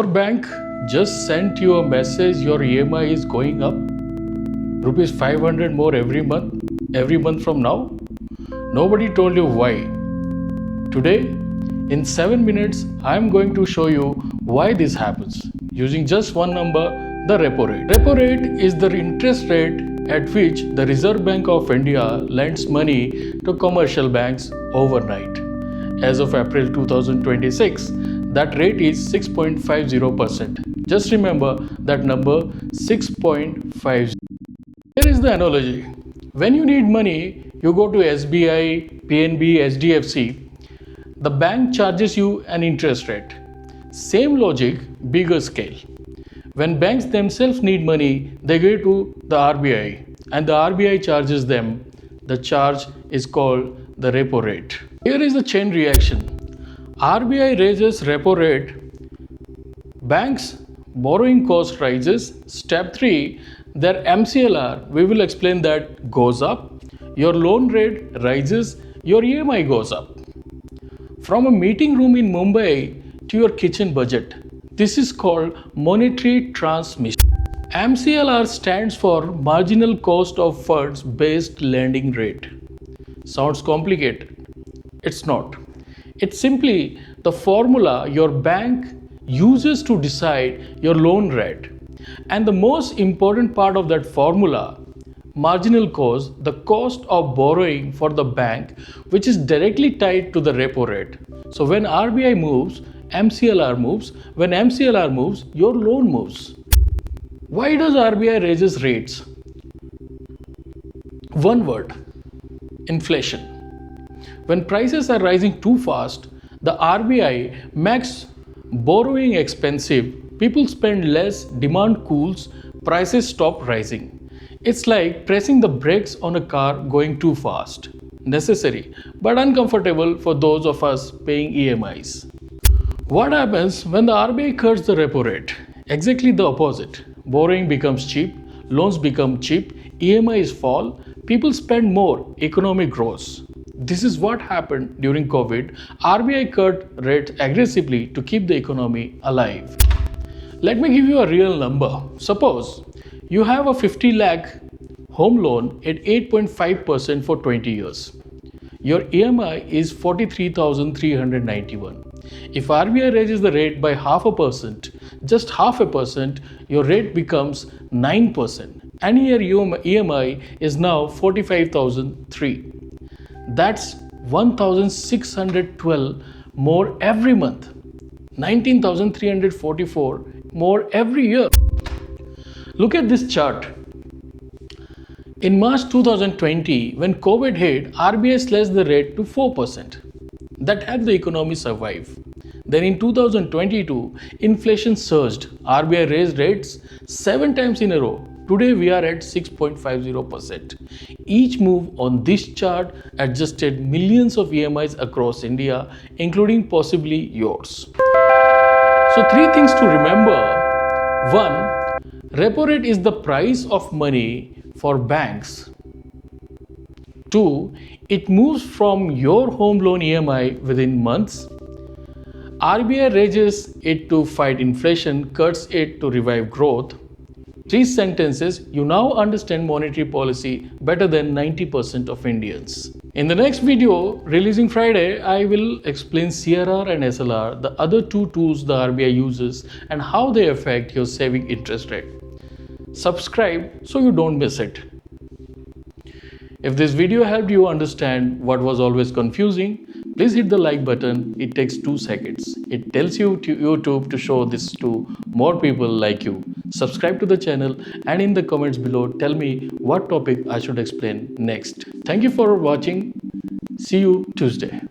Your bank just sent you a message your EMI is going up rupees 500 more every month from now. Nobody told you why. Today, in 7 minutes, I am going to show you why this happens using just one number, the repo rate. Repo rate is the interest rate at which the Reserve Bank of India lends money to commercial banks overnight. As of April 2026, that rate is 6.50%. Just remember that number, 6.50. Here is the analogy. When you need money, you go to SBI, PNB, HDFC. The bank charges you an interest rate. Same logic, bigger scale. When banks themselves need money, they go to the RBI and the RBI charges them. The charge is called the repo rate. Here is the chain reaction. RBI raises repo rate. Banks borrowing cost rises. Step 3, their MCLR, we will explain that, goes up. Your loan rate rises. Your EMI goes up. From a meeting room in Mumbai to your kitchen budget. This is called monetary transmission. MCLR stands for marginal cost of funds based lending rate. Sounds complicated. It's not. It's simply the formula your bank uses to decide your loan rate. And the most important part of that formula, marginal cost, the cost of borrowing for the bank, which is directly tied to the repo rate. So when RBI moves, MCLR moves. When MCLR moves, your loan moves. Why does RBI raises rates? One word, inflation. When prices are rising too fast, the RBI makes borrowing expensive. People spend less, demand cools, prices stop rising. It's like pressing the brakes on a car going too fast. Necessary, but uncomfortable for those of us paying EMIs. What happens when the RBI cuts the repo rate? Exactly the opposite. Borrowing becomes cheap, loans become cheap, EMIs fall, people spend more, economy grows. This is what happened during COVID. RBI cut rates aggressively to keep the economy alive. Let me give you a real number. Suppose you have a 50 lakh home loan at 8.5% for 20 years. Your EMI is 43,391. If RBI raises the rate by 0.5%, just 0.5%, your rate becomes 9%. And your EMI is now 45,003. That's 1,612 more every month. 19,344 more every year. Look at this chart. In March 2020, when COVID hit, RBI slashed the rate to 4%. That helped the economy survive. Then in 2022, inflation surged. RBI raised rates 7 times in a row. Today we are at 6.50%. Each move on this chart adjusted millions of EMIs across India, including possibly yours. So 3 things to remember. 1. Repo rate is the price of money for banks. 2. It moves from your home loan EMI within months. RBI raises it to fight inflation, cuts it to revive growth. 3 sentences, you now understand monetary policy better than 90% of Indians. In the next video, releasing Friday, I will explain CRR and SLR, the other 2 tools the RBI uses, and how they affect your saving interest rate. Subscribe so you don't miss it. If this video helped you understand what was always confusing, please hit the like button. It takes 2 seconds. It tells YouTube to show this to more people like you. Subscribe to the channel and in the comments below tell me what topic I should explain next. Thank you for watching. See you Tuesday.